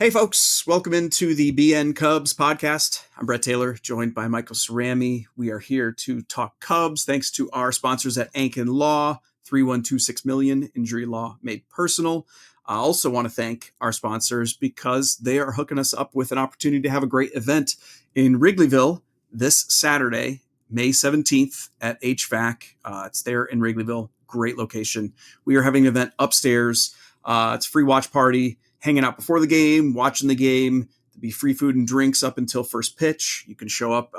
Hey folks, welcome into the BN Cubs Podcast. I'm Brett Taylor, joined by Michael Cerami. We are here to talk Cubs, thanks to our sponsors at Ankin Law, 3126 million, injury law made personal. I also want to thank our sponsors because they are hooking us up with an opportunity to have a great event in Wrigleyville this Saturday, May 17th at HVAC. It's there in Wrigleyville, great location. We are having an event upstairs. It's a free watch party. Hanging out before the game, watching the game. There'll be free food and drinks up until first pitch. You can show up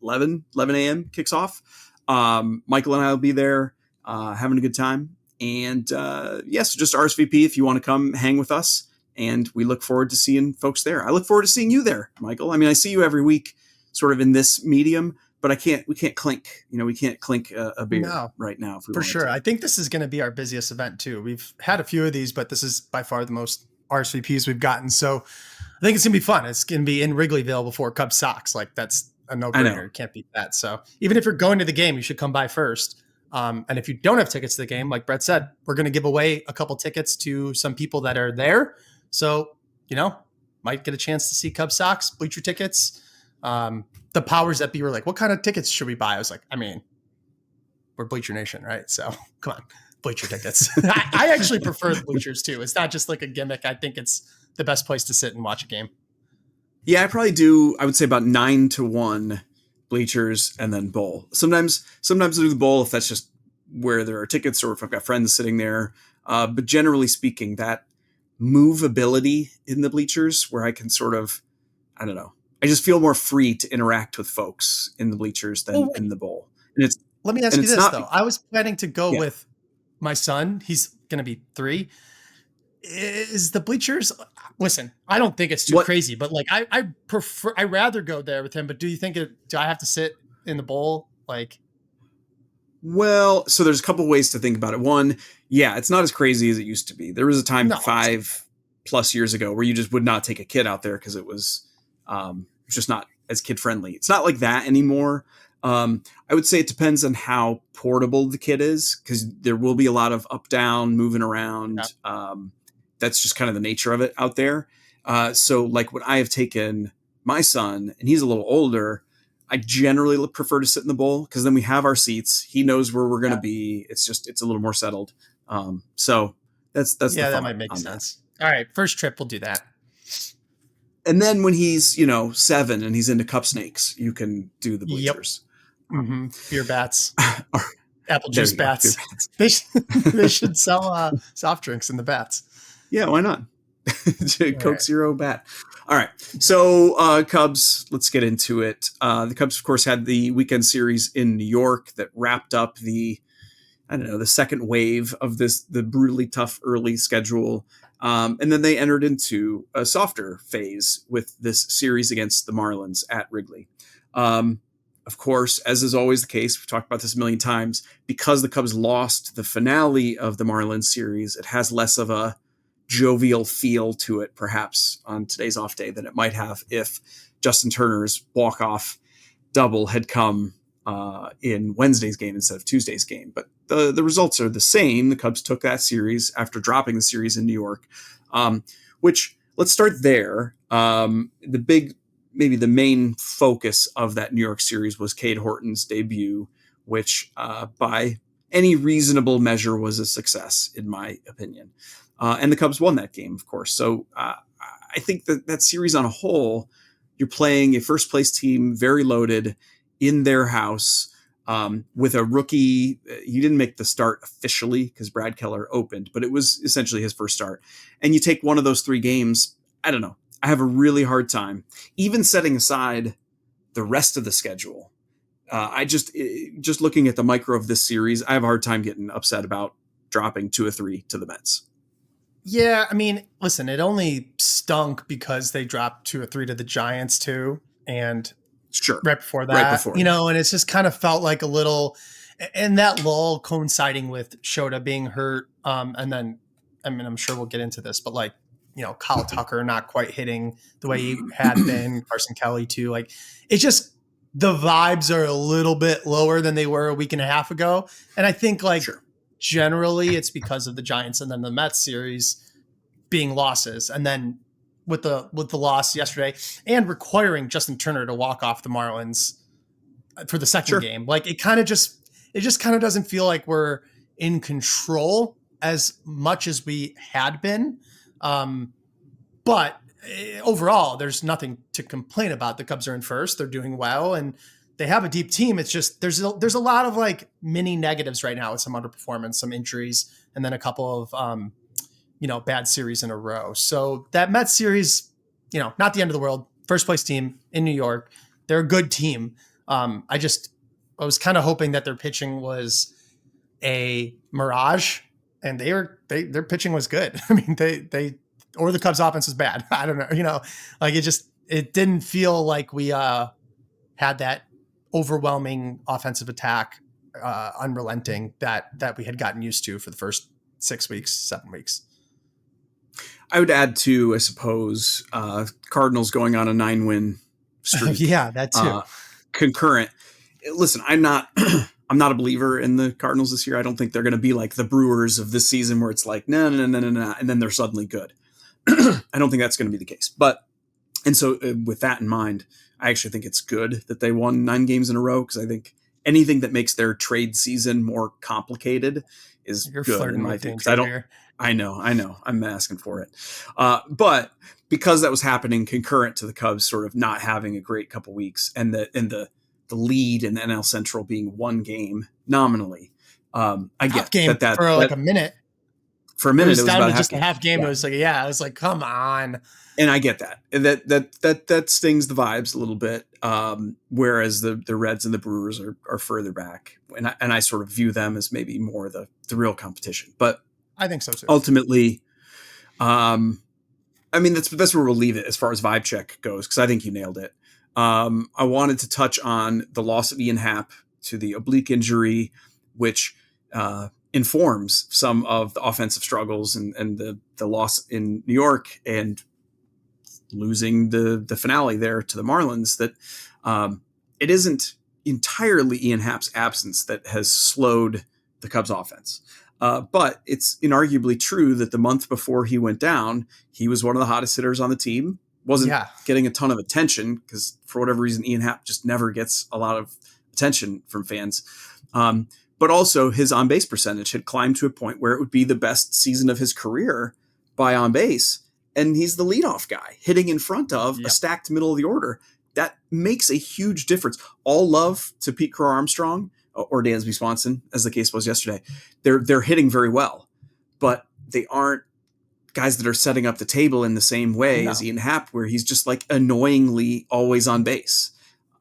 11 a.m. kicks off. Michael and I will be there having a good time. And so just RSVP if you want to come hang with us. And we look forward to seeing folks there. I look forward to seeing you there, Michael. I mean, I see you every week sort of in this medium, but we can't clink. We can't clink a beer right now. For sure. I think this is going to be our busiest event too. We've had a few of these, but this is by far the most RSVPs we've gotten. So I think it's going to be fun. It's going to be in Wrigleyville before Cubs-Sox. Like that's a no-brainer. You can't beat that. So even if you're going to the game, you should come by first. And if you don't have tickets to the game, like Brett said, we're going to give away a couple tickets to some people that are there. So, might get a chance to see Cubs-Sox, bleacher tickets. The powers that be were like, what kind of tickets should we buy? I was like, we're Bleacher Nation, right? So come on. Bleacher tickets. I actually prefer the bleachers too. It's not just like a gimmick. I think it's the best place to sit and watch a game. Yeah, I probably do. I would say about 9-1 bleachers and then bowl. Sometimes I do the bowl if that's just where there are tickets or if I've got friends sitting there. But generally speaking, that movability in the bleachers where I can sort of, I don't know, I just feel more free to interact with folks in the bleachers than in the bowl. And let me ask you this though. I was planning to go with my son. He's going to be 3. Is the bleachers? Listen, I don't think it's too crazy, but like I rather go there with him. But do you think do I have to sit in the bowl? Well, so there's a couple ways to think about it. One, it's not as crazy as it used to be. There was a time 5+ years ago where you just would not take a kid out there because it was just not as kid friendly. It's not like that anymore. I would say it depends on how portable the kid is because there will be a lot of up, down, moving around. Yeah. That's just kind of the nature of it out there. So like when I have taken my son and he's a little older, I generally prefer to sit in the bowl because then we have our seats. He knows where we're going to be. It's a little more settled. So that's that might make sense. That. All right. First trip, we'll do that. And then when he's, 7 and he's into cup snakes, you can do the bleachers. Yep. Beer bats, apple juice bats. They should sell soft drinks in the bats. Yeah, why not? Coke Zero bat. All right. So Cubs, let's get into it. The Cubs, of course, had the weekend series in New York that wrapped up the second wave of the brutally tough early schedule. And then they entered into a softer phase with this series against the Marlins at Wrigley. Of course, as is always the case, we've talked about this a million times, because the Cubs lost the finale of the Marlins series, it has less of a jovial feel to it, perhaps, on today's off day than it might have if Justin Turner's walk-off double had come in Wednesday's game instead of Tuesday's game. But the results are the same. The Cubs took that series after dropping the series in New York, which let's start there. Maybe the main focus of that New York series was Cade Horton's debut, which by any reasonable measure was a success, in my opinion. And the Cubs won that game, of course. So I think that series on a whole, you're playing a first place team, very loaded, in their house, with a rookie. He didn't make the start officially because Brad Keller opened, but it was essentially his first start. And you take one of those 3 games, I don't know. I have a really hard time, even setting aside the rest of the schedule. I just looking at the micro of this series, I have a hard time getting upset about dropping 2 or 3 to the Mets. Yeah, I mean, listen, it only stunk because they dropped 2 or 3 to the Giants too, and right before that, and it's just kind of felt like a little, and that lull coinciding with Shota being hurt, and then, I'm sure we'll get into this, but like, Kyle Tucker not quite hitting the way he had been, Carson Kelly too. Like, it's just the vibes are a little bit lower than they were a week and a half ago. And I think generally it's because of the Giants and then the Mets series being losses. And then with the loss yesterday and requiring Justin Turner to walk off the Marlins for the second game. Like it just kind of doesn't feel like we're in control as much as we had been. But overall, there's nothing to complain about. The Cubs are in first. They're doing well and they have a deep team. It's just, there's a lot of like mini negatives right now with some underperformance, some injuries, and then a couple of, bad series in a row. So that Mets series, not the end of the world. First place team in New York. They're a good team. I was kind of hoping that their pitching was a mirage, and their pitching was good. I mean, or the Cubs offense was bad. I don't know. Like it didn't feel like we had that overwhelming offensive attack, unrelenting that we had gotten used to for the first 6 weeks, 7 weeks. I would add to, I suppose, Cardinals going on a 9-win streak. Yeah, that too. Concurrent. Listen, I'm not a believer in the Cardinals this year. I don't think they're going to be like the Brewers of this season where it's like, no, and then they're suddenly good. I don't think that's going to be the case. And so with that in mind, I actually think it's good that they won 9 games in a row, because I think anything that makes their trade season more complicated is good in my opinion. I know. I'm asking for it. But because that was happening concurrent to the Cubs sort of not having a great couple weeks, and the lead in the NL Central being 1 game nominally, I get that for like a minute. For a minute, it was down to just a half game. Yeah. I was like, come on. And I get that. That stings the vibes a little bit. Whereas the Reds and the Brewers are further back, and I sort of view them as maybe more the real competition. But I think so too. Ultimately, I mean that's where we'll leave it as far as vibe check goes, because I think you nailed it. I wanted to touch on the loss of Ian Happ to the oblique injury, which informs some of the offensive struggles and the loss in New York and losing the finale there to the Marlins, that it isn't entirely Ian Happ's absence that has slowed the Cubs offense. But it's inarguably true that the month before he went down, he was one of the hottest hitters on the team. Wasn't getting a ton of attention because for whatever reason, Ian Happ just never gets a lot of attention from fans. But also his on-base percentage had climbed to a point where it would be the best season of his career by on-base. And he's the leadoff guy hitting in front of a stacked middle of the order. That makes a huge difference. All love to Pete Crow Armstrong or Dansby Swanson, as the case was yesterday. They're hitting very well, but they aren't guys that are setting up the table in the same way as Ian Happ, where he's just like annoyingly always on base.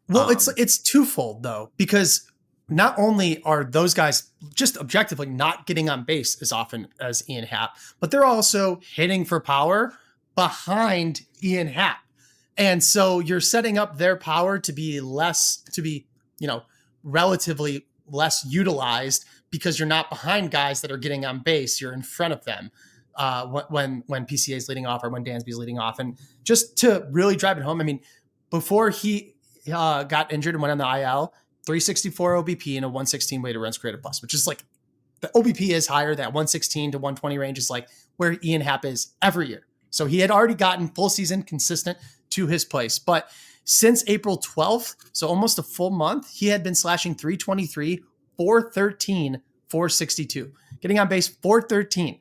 Well, it's twofold though, because not only are those guys just objectively not getting on base as often as Ian Happ, but they're also hitting for power behind Ian Happ. And so you're setting up their power to be relatively less utilized because you're not behind guys that are getting on base. You're in front of them when PCA is leading off or when Dansby is leading off. And just to really drive it home, I mean, before he got injured and went on the IL, 364 OBP and a 116 weighted runs created plus, which is like the OBP is higher. That 116 to 120 range is like where Ian Happ is every year. So he had already gotten full season consistent to his place. But since April 12th, so almost a full month, he had been slashing 323, 413, 462, getting on base 413.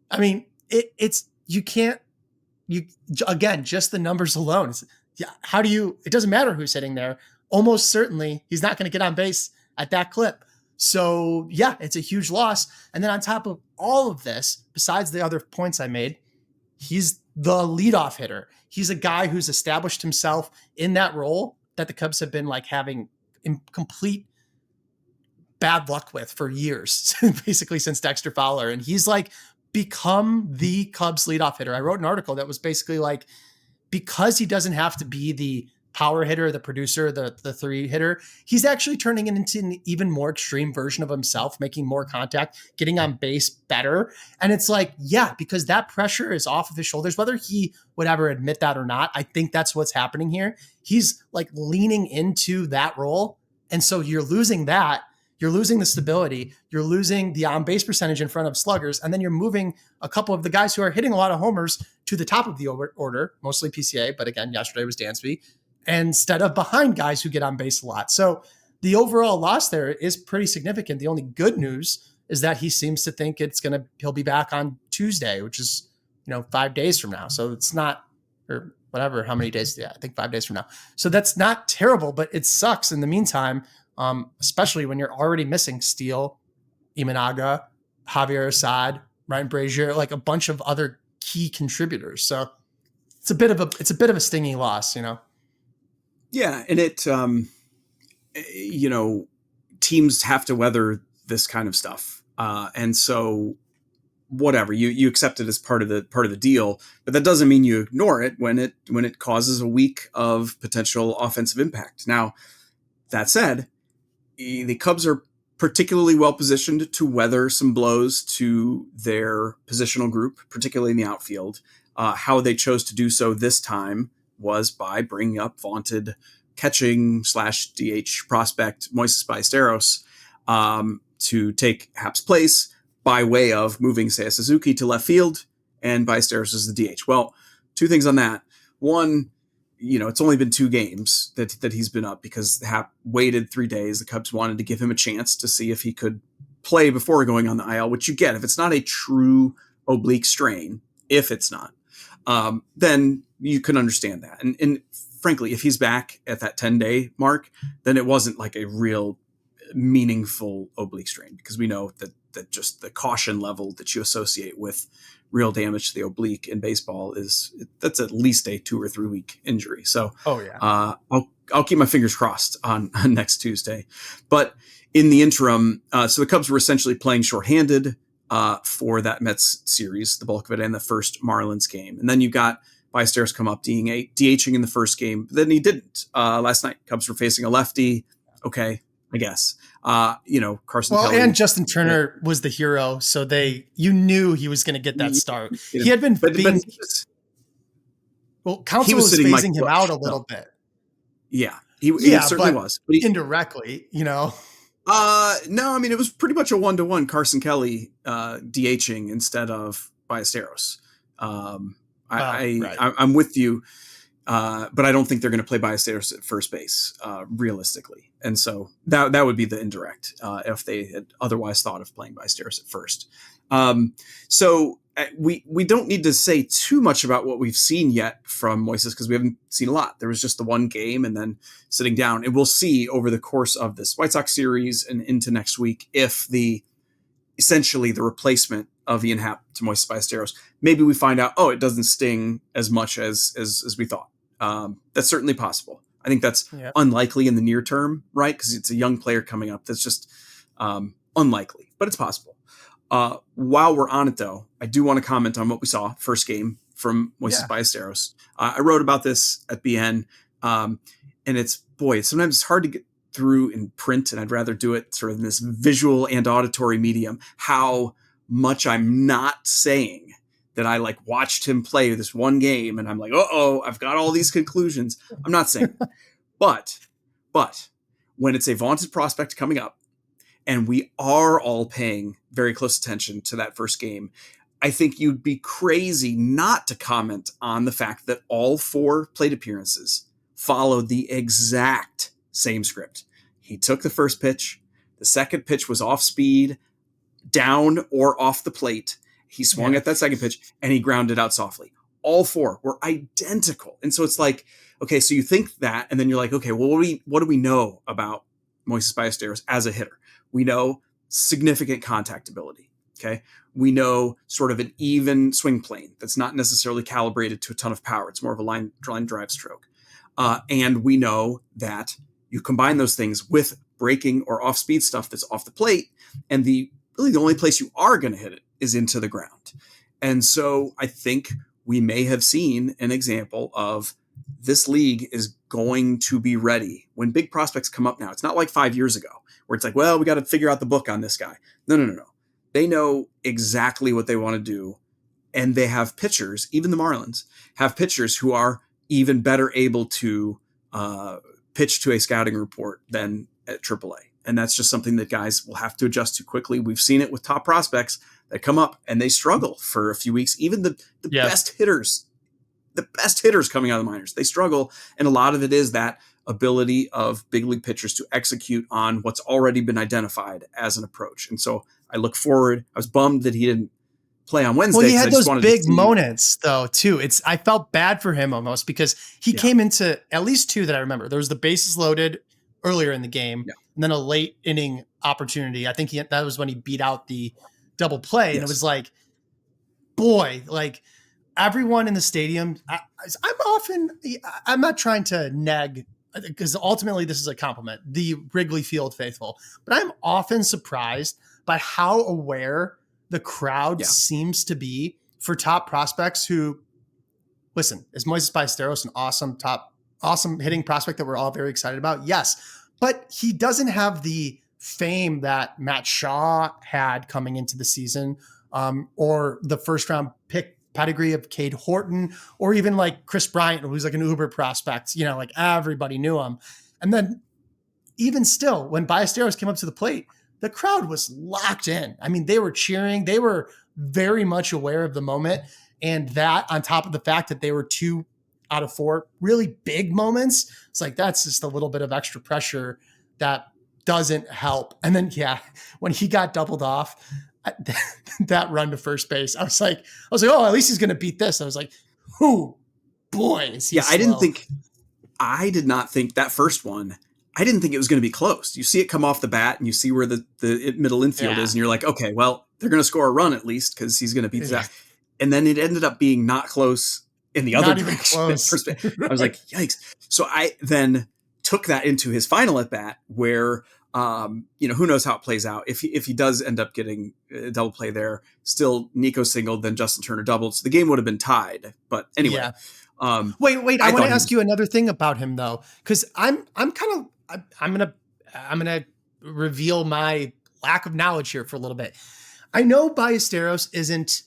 I mean, again, just the numbers alone. It doesn't matter who's sitting there. Almost certainly he's not going to get on base at that clip. So yeah, it's a huge loss. And then on top of all of this, besides the other points I made, he's the leadoff hitter. He's a guy who's established himself in that role that the Cubs have been like having in complete bad luck with for years, basically since Dexter Fowler. And he's like become the Cubs leadoff hitter. I wrote an article that was basically like, because he doesn't have to be the power hitter, the producer, the 3 hitter, he's actually turning it into an even more extreme version of himself, making more contact, getting on base better. And it's like, yeah, because that pressure is off of his shoulders, whether he would ever admit that or not. I think that's what's happening here. He's like leaning into that role. And so you're losing that. you're losing the stability, you're losing the on-base percentage in front of sluggers, and then you're moving a couple of the guys who are hitting a lot of homers to the top of the order, mostly PCA, but again, yesterday was Dansby, instead of behind guys who get on base a lot. So the overall loss there is pretty significant. The only good news is that he seems to think he'll be back on Tuesday, which is, 5 days from now. So it's not, or whatever, how many days? Yeah, I think 5 days from now. So that's not terrible, but it sucks in the meantime, especially when you're already missing Steele, Imanaga, Javier Assad, Ryan Brazier, like a bunch of other key contributors. So it's a bit of a stinging loss, Yeah. And it, teams have to weather this kind of stuff. And so whatever, you accept it as part of the deal, but that doesn't mean you ignore it when it causes a week of potential offensive impact. Now, that said, the Cubs are particularly well positioned to weather some blows to their positional group, particularly in the outfield. How they chose to do so this time was by bringing up vaunted catching /DH prospect Moises Ballesteros to take Happ's place by way of moving Seiya Suzuki to left field and Ballesteros as the DH. Well, two things on that. One, it's only been 2 games that he's been up because Happ waited 3 days. The Cubs wanted to give him a chance to see if he could play before going on the IL, which you get. If it's not a true oblique strain, if it's not, then you can understand that. And frankly, if he's back at that 10-day mark, then it wasn't like a real meaningful oblique strain, because we know that just the caution level that you associate with real damage to the oblique in baseball that's at least a 2 or 3 week injury. So, I'll keep my fingers crossed on next Tuesday. But in the interim, so the Cubs were essentially playing shorthanded for that Mets series, the bulk of it, and the first Marlins game. And then you got Ballesteros come up DHing in the first game, but then he didn't. Last night, Cubs were facing a lefty. Okay, I guess. Carson Kelly. And Justin Turner was the hero, so you knew he was going to get that start. He had been Counsell was phasing him out a little bit. Yeah, he certainly was. But indirectly, No, I mean, it was pretty much a 1-to-1 Carson Kelly DHing instead of Ballesteros. I'm with you. But I don't think they're going to play Ballesteros at first base, realistically. And so that would be the indirect, if they had otherwise thought of playing Ballesteros at first. So we don't need to say too much about what we've seen yet from Moises, because we haven't seen a lot. There was just the one game and then sitting down. And we'll see over the course of this White Sox series and into next week if essentially the replacement of Ian Happ to Moises Ballesteros, maybe we find out, it doesn't sting as much as we thought. That's certainly possible. I think that's unlikely in the near term, right? Because it's a young player coming up. That's just unlikely, but it's possible. While we're on it, though, I do want to comment on what we saw first game from Moises Ballesteros. I wrote about this at BN, and sometimes it's hard to get through in print, and I'd rather do it sort of in this visual and auditory medium, how much I'm not saying that I watched him play this one game and I'm like, I've got all these conclusions. I'm not saying that. But when it's a vaunted prospect coming up and we are all paying very close attention to that first game, I think you'd be crazy not to comment on the fact that all 4 plate appearances followed the exact same script. He took the first pitch. The second pitch was off speed, down or off the plate. He swung at that second pitch and he grounded out softly. All 4 were identical. And so it's like, okay, so you think that, and then you're like, okay, well, what do we know about Moises Ballesteros as a hitter? We know significant contact ability. Okay. We know sort of an even swing plane that's not necessarily calibrated to a ton of power. It's more of a line drive stroke. And we know that you combine those things with breaking or off speed stuff that's off the plate. And really the only place you are going to hit it is into the ground. And so I think we may have seen an example of this league is going to be ready when big prospects come up now. It's not like 5 years ago where it's like, well, we got to figure out the book on this guy. No. They know exactly what they want to do. And they have pitchers, even the Marlins have pitchers who are even better able to pitch to a scouting report than at AAA. And that's just something that guys will have to adjust to quickly. We've seen it with top prospects that come up and they struggle for a few weeks. Even the best hitters coming out of the minors, they struggle. And a lot of it is that ability of big league pitchers to execute on what's already been identified as an approach. And so I look forward. I was bummed that he didn't play on Wednesday. Well, he had those big moments though too. I felt bad for him almost because he came into at least two that I remember. There was the bases loaded earlier in the game and then a late inning opportunity. I think that was when he beat out the double play. And it was like, boy, like everyone in the stadium, I'm not trying to nag because ultimately this is a compliment, the Wrigley Field faithful, but I'm often surprised by how aware the crowd seems to be for top prospects who, listen, is Moises Ballesteros an awesome hitting prospect that we're all very excited about? Yes, but he doesn't have the fame that Matt Shaw had coming into the season, or the first round pick pedigree of Cade Horton, or even like Chris Bryant, who's like an uber prospect, like everybody knew him. And then even still, when Ballesteros came up to the plate, the crowd was locked in. I mean, they were cheering. They were very much aware of the moment. And that on top of the fact that they were 2 out of 4 really big moments, it's like, that's just a little bit of extra pressure that doesn't help. And then, when he got doubled off, that run to first base, I was like, oh, at least he's going to beat this. I was like, boy, is he slow. I did not think that first one, I didn't think it was going to be close. You see it come off the bat and you see where the middle infield is and you're like, okay, well, they're going to score a run at least because he's going to beat that. And then it ended up being not close in the other direction. I was like, yikes. So I then took that into his final at bat where, who knows how it plays out. If he does end up getting a double play there, still Nico singled, then Justin Turner doubled. So the game would have been tied. But anyway. Wait, I want to ask you another thing about him though. Cause I'm gonna reveal my lack of knowledge here for a little bit. I know Ballesteros isn't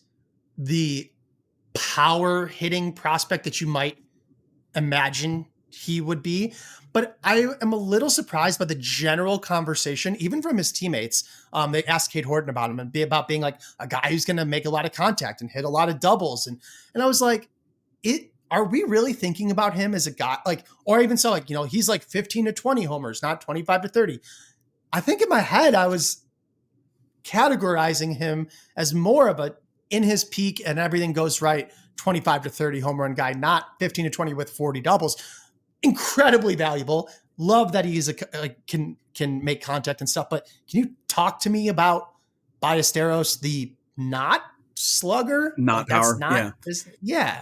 the power hitting prospect that you might imagine he would be, but I am a little surprised by the general conversation, even from his teammates. They asked Cade Horton about him and about being like a guy who's going to make a lot of contact and hit a lot of doubles. And I was like, are we really thinking about him as a guy like, or even so like, he's like 15 to 20 homers, not 25 to 30. I think in my head, I was categorizing him as more of a in his peak and everything goes right, 25 to 30 home run guy, not 15 to 20 with 40 doubles. Incredibly valuable. Love that he's can make contact and stuff. But can you talk to me about Ballesteros, the not slugger, not power?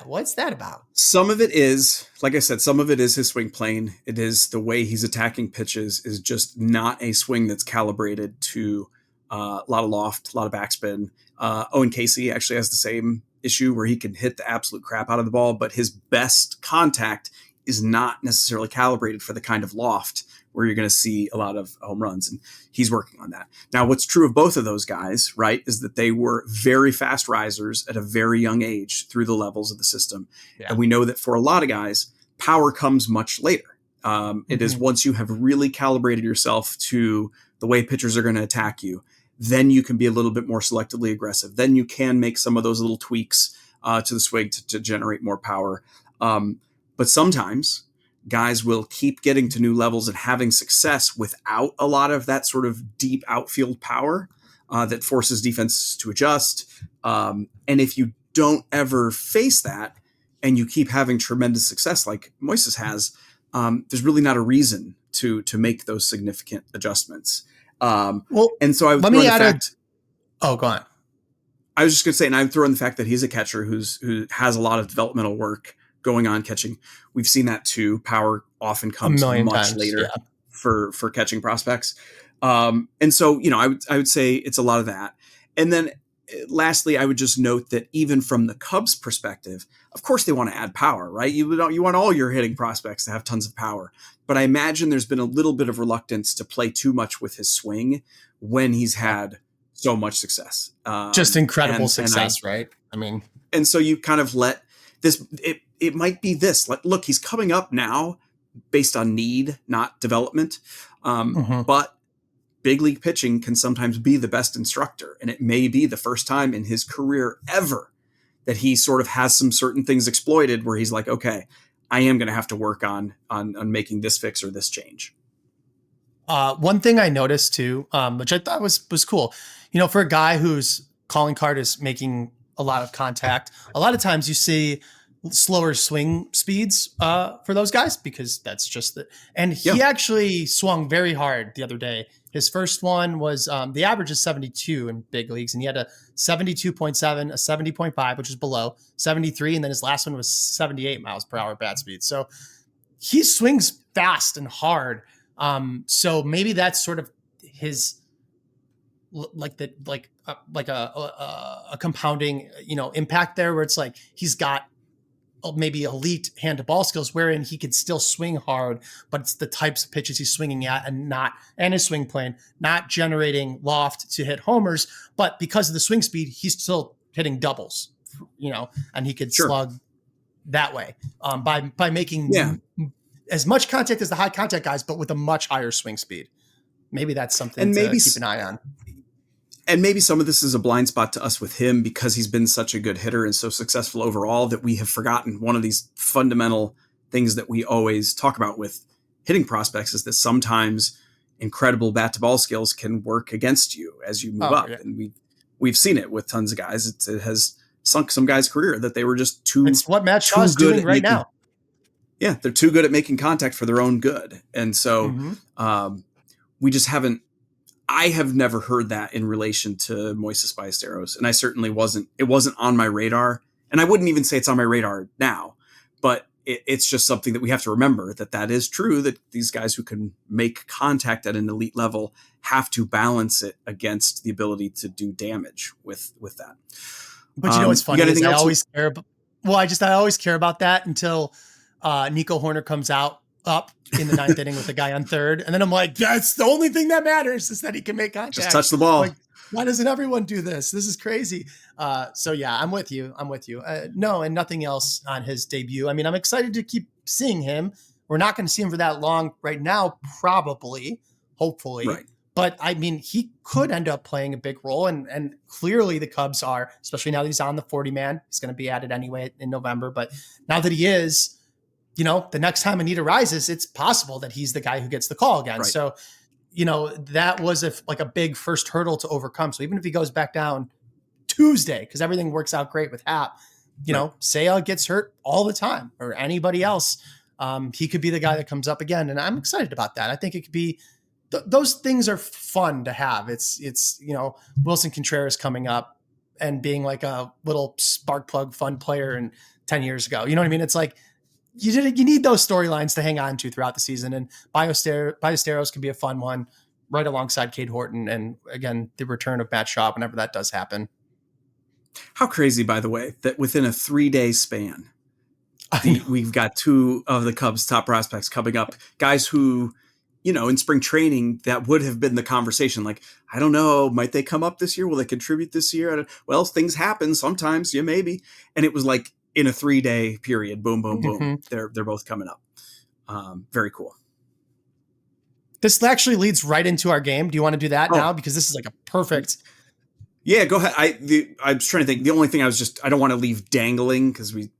What's that about? Some of it is, like I said, some of it is his swing plane. It is the way he's attacking pitches is just not a swing that's calibrated to a lot of loft, a lot of backspin. Owen Casey actually has the same issue where he can hit the absolute crap out of the ball, but his best contact is not necessarily calibrated for the kind of loft where you're going to see a lot of home runs. And he's working on that. Now, what's true of both of those guys, right, is that they were very fast risers at a very young age through the levels of the system. Yeah. And we know that for a lot of guys, power comes much later. It is once you have really calibrated yourself to the way pitchers are going to attack you, then you can be a little bit more selectively aggressive. Then you can make some of those little tweaks to the swing to generate more power. But sometimes guys will keep getting to new levels and having success without a lot of that sort of deep outfield power that forces defenses to adjust. And if you don't ever face that and you keep having tremendous success like Moises has, there's really not a reason to make those significant adjustments. And so I would throw in the fact. Go on. I was just going to say, and I would throw in the fact that he's a catcher who has a lot of developmental work going on catching. We've seen that too. Power often comes much later for catching prospects. And so, I would say it's a lot of that. And then lastly, I would just note that even from the Cubs perspective, of course they want to add power, right? You want all your hitting prospects to have tons of power. But I imagine there's been a little bit of reluctance to play too much with his swing when he's had so much success. Just incredible success, right? I mean, and so you kind of let this, it might be this, like, look, he's coming up now based on need, not development. But big league pitching can sometimes be the best instructor. And it may be the first time in his career ever that he sort of has some certain things exploited where he's like, okay, I am going to have to work on making this fix or this change. One thing I noticed too, which I thought was cool, for a guy whose calling card is making a lot of contact, a lot of times you see slower swing speeds for those guys because that's just and he actually swung very hard the other day. His first one was the average is 72 in big leagues, and he had a 72.7, a 70.5, which is below 73. And then his last one was 78 miles per hour bat speed. So he swings fast and hard. So maybe that's sort of his a compounding, impact there where it's like he's got maybe elite hand to ball skills wherein he could still swing hard, but it's the types of pitches he's swinging at and his swing plane, not generating loft to hit homers, but because of the swing speed, he's still hitting doubles, and he could slug that way by making as much contact as the high contact guys, but with a much higher swing speed. Maybe that's something to keep an eye on. And maybe some of this is a blind spot to us with him because he's been such a good hitter and so successful overall that we have forgotten one of these fundamental things that we always talk about with hitting prospects is that sometimes incredible bat to ball skills can work against you as you move up. Yeah. And we've seen it with tons of guys. It has sunk some guys' career that they were just it's what Matt Shaw is doing right now. Yeah. They're too good at making contact for their own good. And so we just haven't, I have never heard that in relation to Moises Ballesteros, and I certainly it wasn't on my radar, and I wouldn't even say it's on my radar now, but it's just something that we have to remember that is true, that these guys who can make contact at an elite level have to balance it against the ability to do damage with that. But what's funny is I always care about that until Nico Horner comes up in the ninth inning with the guy on third. And then I'm like, that's the only thing that matters is that he can make contact. Just touch the ball. Like, why doesn't everyone do this? This is crazy. So yeah, I'm with you. No, and nothing else on his debut. I mean, I'm excited to keep seeing him. We're not going to see him for that long right now, probably, hopefully. Right. But I mean, he could end up playing a big role. And clearly the Cubs are, especially now that he's on the 40-man, he's going to be added anyway in November. But now that he is, the next time a need arises, it's possible that he's the guy who gets the call again. Right. So, that was a big first hurdle to overcome. So even if he goes back down Tuesday, because everything works out great with Happ, Seiya gets hurt all the time, or anybody else, he could be the guy that comes up again. And I'm excited about that. I think it could be, those things are fun to have. It's Wilson Contreras coming up and being like a little spark plug fun player and 10 years ago. You know what I mean? It's like, you need those storylines to hang on to throughout the season, and Ballesteros can be a fun one right alongside Cade Horton. And again, the return of Matt Shaw whenever that does happen. How crazy, by the way, that within a 3-day span, we've got two of the Cubs' top prospects coming up, guys who, in spring training, that would have been the conversation. Like, I don't know, might they come up this year? Will they contribute this year? Well, things happen sometimes. Yeah, maybe. And it was like, in a 3-day period, boom, boom, boom. Mm-hmm. They're both coming up. Very cool. This actually leads right into our game. Do you want to do that now? Because this is like a perfect. Yeah, go ahead. I was trying to think. The only thing I don't want to leave dangling because we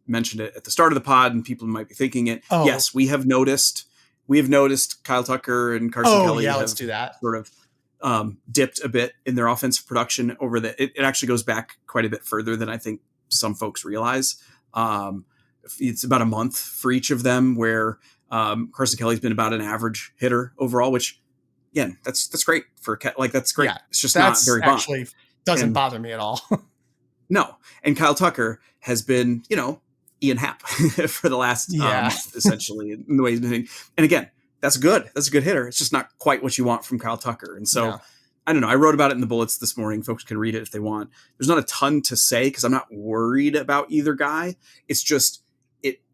mentioned it at the start of the pod and people might be thinking it. Oh. Yes, we have noticed Kyle Tucker and Carson Kelly. Yeah, let's do that. Sort of dipped a bit in their offensive production over it actually goes back quite a bit further than I think some folks realize. It's about a month for each of them where Carson Kelly's been about an average hitter overall, which again, that's great for that's great. Yeah, it's just not very actually doesn't bother me at all. No. And Kyle Tucker has been, Ian Happ for the last month, essentially, in the way he's been hitting. And again, that's good. That's a good hitter. It's just not quite what you want from Kyle Tucker. And so I don't know. I wrote about it in the bullets this morning. Folks can read it if they want. There's not a ton to say because I'm not worried about either guy. It's just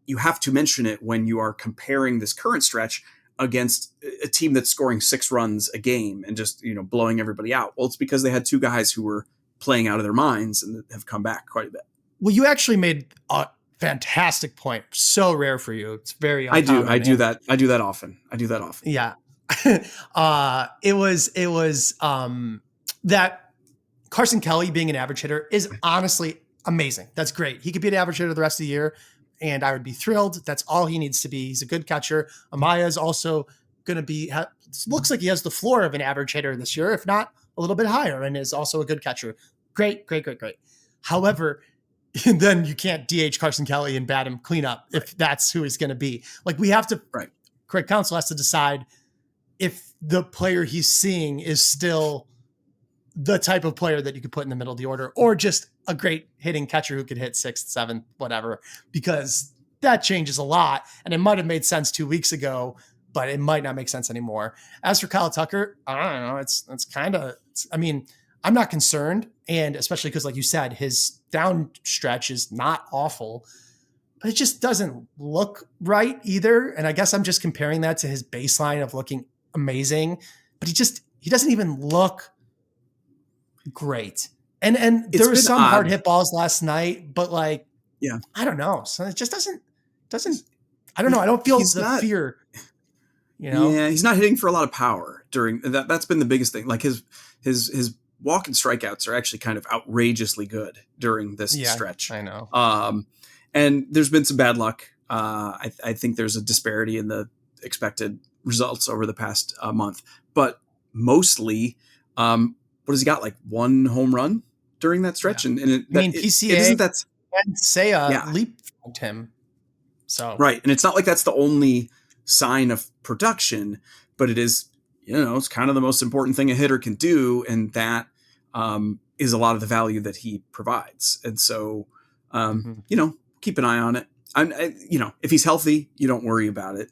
you have to mention it when you are comparing this current stretch against a team that's scoring 6 runs a game and just, blowing everybody out. Well, it's because they had 2 guys who were playing out of their minds and have come back quite a bit. Well, you actually made a fantastic point. So rare for you. It's very uncommon. I do that often. Yeah. It was that Carson Kelly being an average hitter is honestly amazing. That's great. He could be an average hitter the rest of the year, and I would be thrilled. That's all he needs to be. He's a good catcher. Amaya is also going to be, looks like he has the floor of an average hitter this year, if not a little bit higher, and is also a good catcher. Great. However, then you can't DH Carson Kelly and bat him cleanup if that's who he's going to be. Like, we have to, Craig Counsell has to decide if the player he's seeing is still the type of player that you could put in the middle of the order, or just a great hitting catcher who could hit 6th, 7th, whatever, because that changes a lot. And it might've made sense 2 weeks ago, but it might not make sense anymore. As for Kyle Tucker, I don't know. It's kind of, I mean, I'm not concerned. And especially because, like you said, his down stretch is not awful, but it just doesn't look right either. And I guess I'm just comparing that to his baseline of looking amazing, but he doesn't even look great. And there were some hard hit balls last night, but like, I don't know. So it just doesn't, I don't know. I don't feel the fear, you know? Yeah. He's not hitting for a lot of power during that. That's been the biggest thing. Like his walk and strikeouts are actually kind of outrageously good during this stretch. I know. And there's been some bad luck. I think there's a disparity in the expected results over the past month, but mostly, what has he got? Like 1 home run during that stretch? And PCA and Seiya leapfrogged him. So right. And it's not like that's the only sign of production, but it is, it's kind of the most important thing a hitter can do. And that is a lot of the value that he provides. And so, keep an eye on it. If he's healthy, you don't worry about it.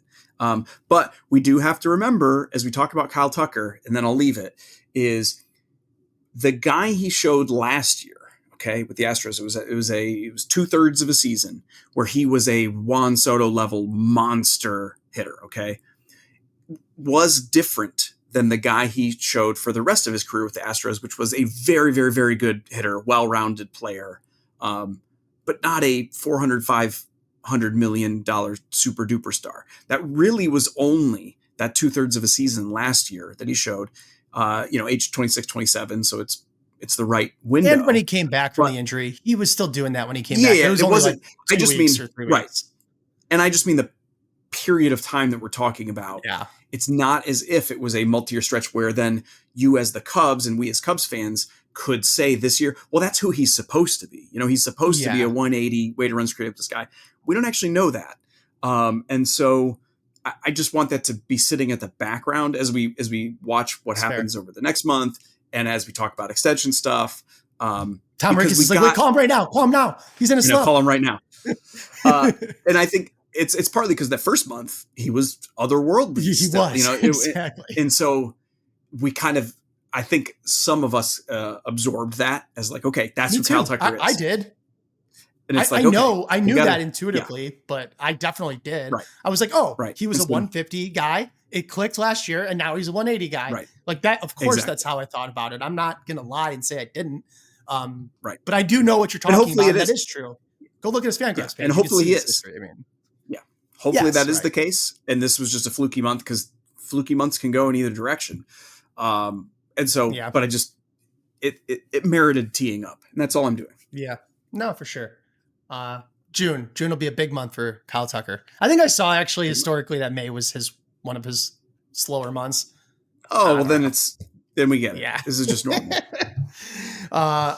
But we do have to remember, as we talk about Kyle Tucker, and then I'll leave it, is the guy he showed last year, with the Astros, it was 2/3 of a season where he was a Juan Soto level monster hitter, was different than the guy he showed for the rest of his career with the Astros, which was a very, very, very good hitter, well-rounded player, but not a $400 million super duper star. That really was only that 2/3 of a season last year that he showed, age 26, 27. So it's the right window. And when he came back from the injury, he was still doing that when he came back. It wasn't like 2 weeks or 3 weeks. Right. And I just mean the period of time that we're talking about. Yeah. It's not as if it was a multi-year stretch where then you as the Cubs and we as Cubs fans could say this year, well, that's who he's supposed to be. He's supposed to be a 180 weighted runs created this guy. We don't actually know that. And so I just want that to be sitting at the background as we watch what happens over the next month. And as we talk about extension stuff, Tom Ricketts is like, wait, call him right now. Call him now. He's in a slump. Call him right now. And I think it's partly because that first month he was otherworldly. He was, exactly. And so we kind of, I think some of us absorbed that as like, okay, that's who Kyle Tucker is. I did. And it's I knew that intuitively, but I definitely did. Right. I was like, he was a 150 guy. It clicked last year, and now he's a 180 guy. Right. Like that, of course, that's how I thought about it. I'm not going to lie and say I didn't. Right. But I do know what you're talking about. That is true. Go look at his fan graphs page. And hopefully he is. Hopefully that is the case. And this was just a fluky month because fluky months can go in either direction. And so, but it merited teeing up, and that's all I'm doing. Yeah, no, for sure. June will be a big month for Kyle Tucker. I think I saw actually historically that May was one of his slower months. Oh, well, then we get it. Yeah. This is just normal.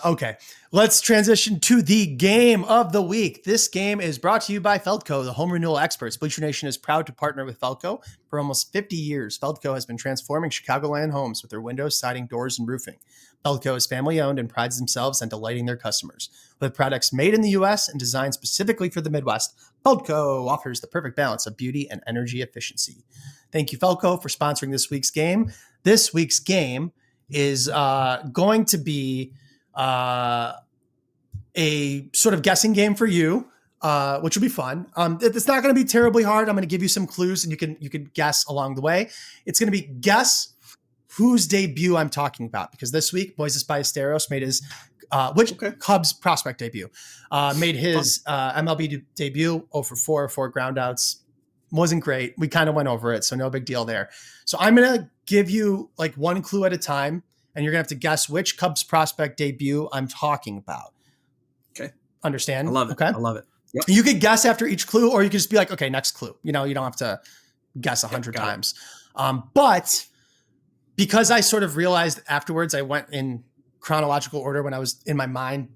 Okay. Let's transition to the game of the week. This game is brought to you by Feldco, the home renewal experts. Bleacher Nation is proud to partner with Feldco. For almost 50 years, Feldco has been transforming Chicagoland homes with their windows, siding, doors, and roofing. Feldco is family-owned and prides themselves on delighting their customers. With products made in the U.S. and designed specifically for the Midwest, Feldco offers the perfect balance of beauty and energy efficiency. Thank you, Feldco, for sponsoring this week's game. This week's game is going to be a sort of guessing game for you, which will be fun. It's not going to be terribly hard. I'm going to give you some clues, and you can guess along the way. It's going to be guess whose debut I'm talking about, because this week Moises Ballesteros made his Cubs prospect debut, made his MLB debut 0 for 4 groundouts, wasn't great. We kind of went over it, so no big deal there. So I'm going to give you like one clue at a time, and you're going to have to guess which Cubs prospect debut I'm talking about. Okay. Understand? I love it. Okay. I love it. Yep. You could guess after each clue, or you could just be like, okay, next clue. You don't have to guess 100 times. But because I sort of realized afterwards, I went in chronological order when I was in my mind.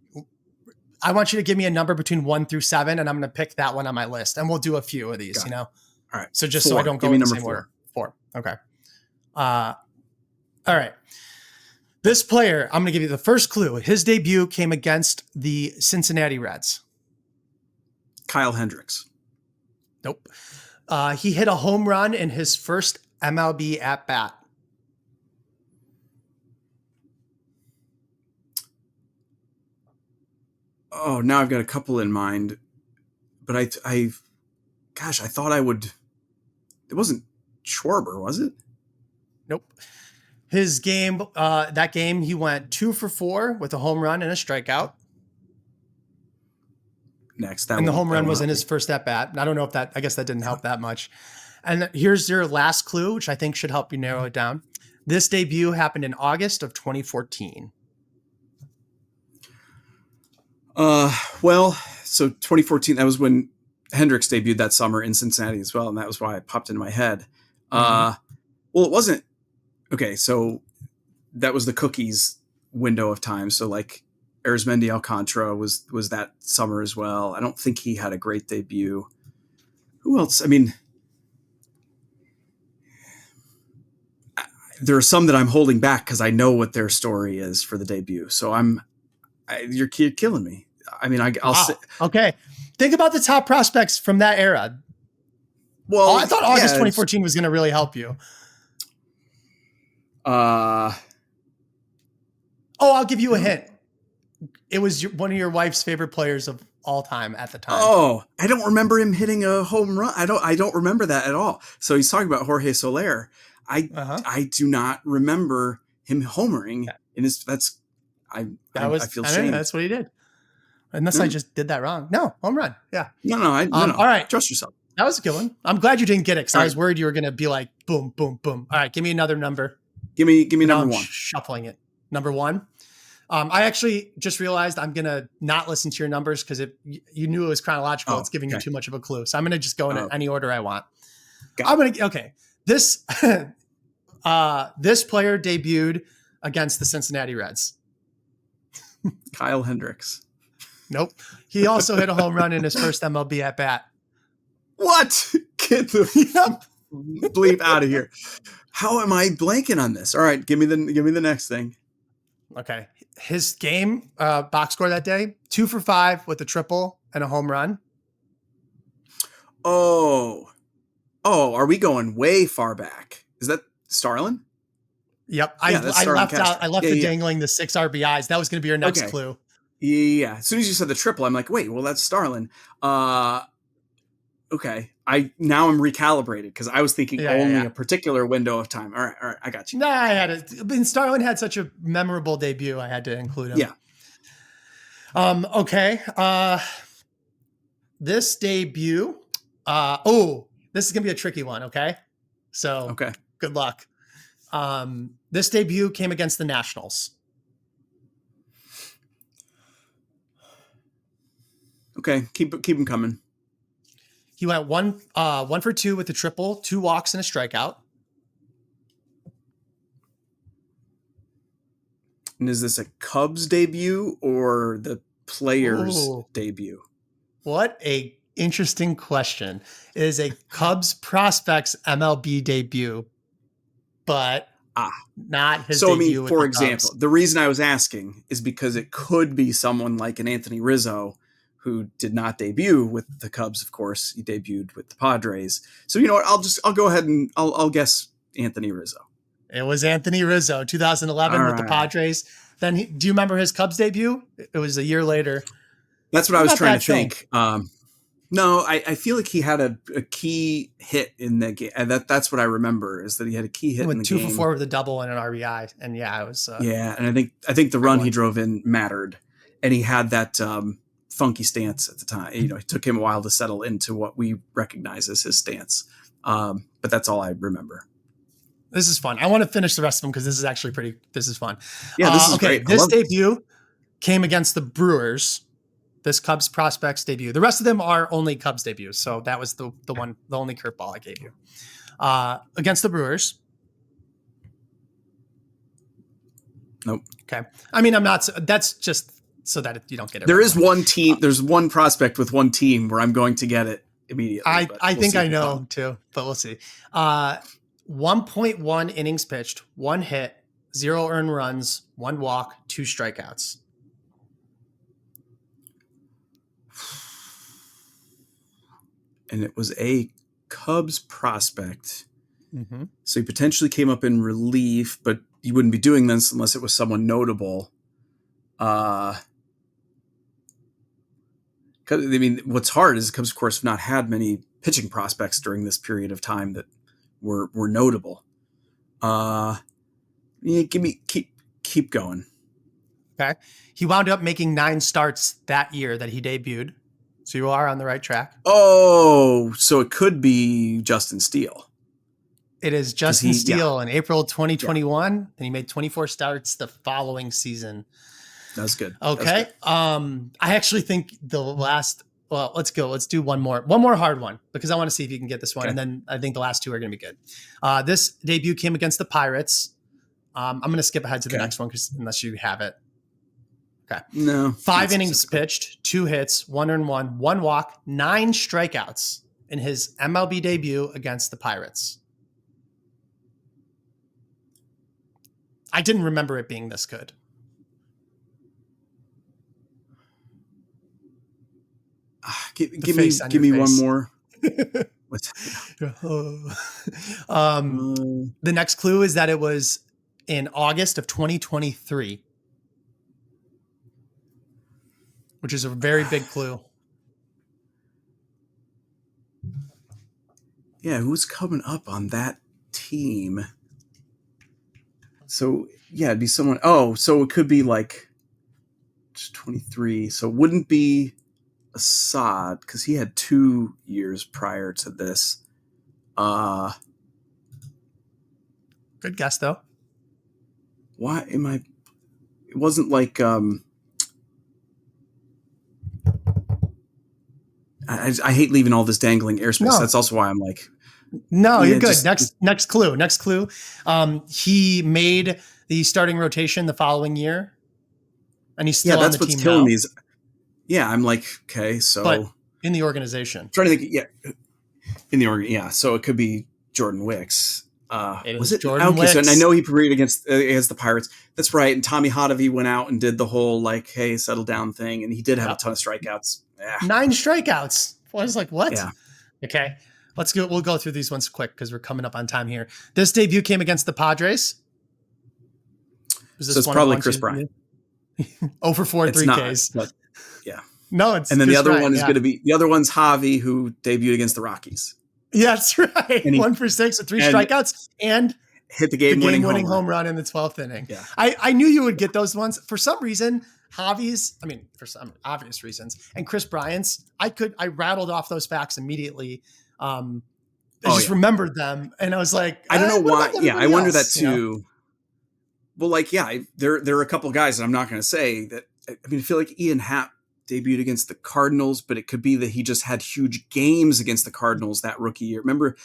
I want you to give me a number between 1 through 7, and I'm going to pick that one on my list, and we'll do a few of these, All right. So just 4. so I don't go in the same order. 4. Okay. All right. This player, I'm going to give you the first clue. His debut came against the Cincinnati Reds. Kyle Hendricks. Nope. He hit a home run in his first MLB at bat. Oh, now I've got a couple in mind, but I thought I would. It wasn't Schwarber, was it? Nope. His game, that game, he went 2 for 4 with a home run and a strikeout. Next, and the home run was in his first at bat. I don't know if I guess that didn't help that much. And here's your last clue, which I think should help you narrow it down. This debut happened in August of 2014. Well, so 2014, that was when Hendricks debuted that summer in Cincinnati as well. And that was why it popped into my head. Well, it wasn't. Okay. So that was the Cookies window of time. So like Arizmendi Alcantara was that summer as well. I don't think he had a great debut. Who else? I mean, there are some that I'm holding back because I know what their story is for the debut. So you're killing me. I mean, I'll say. Okay. Think about the top prospects from that era. Well, I thought August 2014 was going to really help you. I'll give you a hint. It was one of your wife's favorite players of all time at the time. Oh, I don't remember him hitting a home run. I don't remember that at all. So he's talking about Jorge Soler. I do not remember him homering in his. I feel shame. That's what he did. Unless I just did that wrong. No, home run. Yeah. No. All right. Trust yourself. That was a good one. I'm glad you didn't get it because I was worried you were going to be like, boom, boom, boom. All right. Give me another number. Give me number 1. Shuffling it. Number 1. I actually just realized I'm going to not listen to your numbers because if you knew it was chronological, it's giving you too much of a clue. So I'm going to just go in any order I want. Okay. This, this player debuted against the Cincinnati Reds. Kyle Hendricks. Nope. He also hit a home run in his first MLB at bat. What? Get the bleep out of here. How am I blanking on this? All right, give me the next thing. Okay. His game box score that day, 2 for 5 with a triple and a home run. Oh, are we going way far back? Is that Starlin? Yep. I left dangling the 6 RBIs. That was going to be your next clue. Yeah. As soon as you said the triple, I'm like, wait, well, that's Starlin. Okay. Now I'm recalibrated because I was thinking only a particular window of time. All right. I got you. Nah, I had it. I mean, Starlin had such a memorable debut. I had to include him. Yeah. Okay. This debut. This is going to be a tricky one. Okay. So good luck. This debut came against the Nationals. Okay. Keep them coming. He went 1 for 2 with a triple, 2 walks and a strikeout. And is this a Cubs debut or the player's debut? What a interesting question. It is a Cubs prospects MLB debut, but not his debut. So, I mean, for example, the reason I was asking is because it could be someone like an Anthony Rizzo who did not debut with the Cubs, of course. He debuted with the Padres. So, you know what? I'll go ahead and I'll guess Anthony Rizzo. It was Anthony Rizzo, 2011 with the Padres. Then do you remember his Cubs debut? It was a year later. That's what I was trying to think. No, I feel like he had a key hit in the game. And that's what I remember is that he had a key hit in the game. 2 for 4 with a double and an RBI. And it was. And I think the run he drove in mattered. And he had that funky stance at the time. It took him a while to settle into what we recognize as his stance. But that's all I remember. This is fun. I want to finish the rest of them because this is fun. Yeah, this is okay. great. This debut came against the Brewers. This Cubs prospect's debut. The rest of them are only Cubs debuts. So that was the only curveball I gave you. Against the Brewers. Nope. Okay. I mean, that's just so that you don't get it. There is one team. There's one prospect with one team where I'm going to get it immediately. I think I know too, but we'll see. 1.1 innings pitched, 1 hit, 0 earned runs, 1 walk, 2 strikeouts. And it was a Cubs prospect. Mm-hmm. So he potentially came up in relief, but you wouldn't be doing this unless it was someone notable. I mean, what's hard is the Cubs, of course, have not had many pitching prospects during this period of time that were notable. Keep going. Okay. He wound up making 9 starts that year that he debuted. So you are on the right track. Oh, so it could be Justin Steele. It is Justin Steele in April 2021, and he made 24 starts the following season. That's good. Okay. That's good. I actually think the last. Well, let's go. Let's do one more hard one because I want to see if you can get this one, and then I think the last 2 are going to be good. This debut came against the Pirates. I'm going to skip ahead to the next one unless you have it. Okay. No. 5 innings pitched, 2 hits, 1 earned run, 1 walk, 9 strikeouts in his MLB debut against the Pirates. I didn't remember it being this good. Give me one more. The next clue is that it was in August of 2023. Which is a very big clue. Yeah, who's coming up on that team? So, yeah, it'd be someone. Oh, so it could be like 23. So it wouldn't be Assad because he had 2 years prior to this. Good guess, though. Why am I? It wasn't like. I hate leaving all this dangling airspace. No. That's also why I'm like, no, you're good. Next clue. He made the starting rotation the following year, and he's still on the team now. That's what's killing me. Yeah, I'm like, okay, so but in the organization, I'm trying to think. Yeah, in the org. Yeah, so it could be Jordan Wicks. Was it Jordan Wicks? So, and I know he paraded against the Pirates. That's right. And Tommy Hotovy went out and did the whole like, hey, settle down thing, and he did have a ton of strikeouts. Yeah. 9 strikeouts. I was like, what? Yeah. Okay. Let's go. We'll go through these ones quick because we're coming up on time here. This debut came against the Padres. So it's probably Chris Bryant. 0 for 4, 3 Ks. But yeah. No, it's and then Chris the other Bryant, one is going to be the other one's Javi, who debuted against the Rockies. Yeah, that's right. 1 for 6 with 3 strikeouts and hit the game-winning home run in the 12th inning. Yeah. I knew you would get those ones. For some reason, Javi's, for some obvious reasons, and Chris Bryant's, I rattled off those facts immediately. I just remembered them, and I was like, I don't know why. Yeah, I wonder that too. You know? Well, like, yeah, there are a couple of guys that I'm not going to say that. I feel like Ian Happ debuted against the Cardinals, but it could be that he just had huge games against the Cardinals that rookie year. Remember,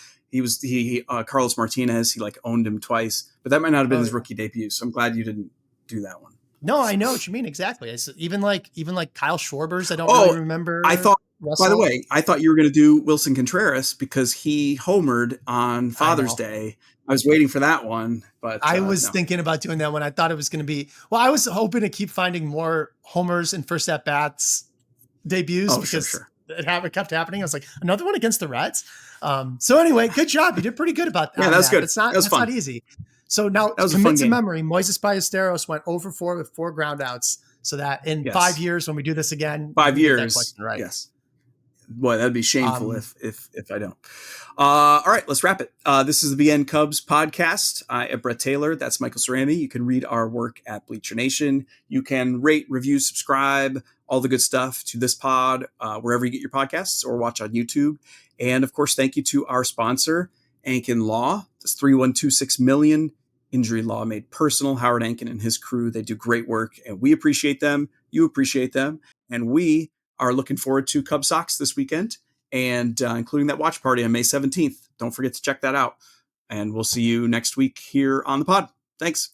Carlos Martinez, he like owned him twice, but that might not have been his rookie debut. So I'm glad you didn't do that one. No, I know what you mean exactly. It's even like Kyle Schwarber's. I don't really remember. I thought. Russell. By the way, I thought you were going to do Wilson Contreras because he homered on Father's Day. I was waiting for that one, but I was thinking about doing that one. I thought it was going to be. Well, I was hoping to keep finding more homers and first at bats debuts because it kept happening. I was like, another one against the Reds. So anyway, good job. You did pretty good about that. Yeah, that's good. It's not. That's not easy. So now, commit to memory. Moises Ballesteros went 0 for 4 with 4 groundouts. So that in 5 years, when we do this again, 5 years, right? Yes. Boy, that'd be shameful if I don't. All right, let's wrap it. This is the BN Cubs podcast. I am Brett Taylor. That's Michael Cerami. You can read our work at Bleacher Nation. You can rate, review, subscribe, all the good stuff to this pod, wherever you get your podcasts, or watch on YouTube. And of course, thank you to our sponsor, Ankin Law. That's 3126 million. Injury law made personal. Howard Ankin and his crew, they do great work, and we appreciate them. You appreciate them. And we are looking forward to Cubs Sox this weekend, and including that watch party on May 17th. Don't forget to check that out. And we'll see you next week here on the pod. Thanks.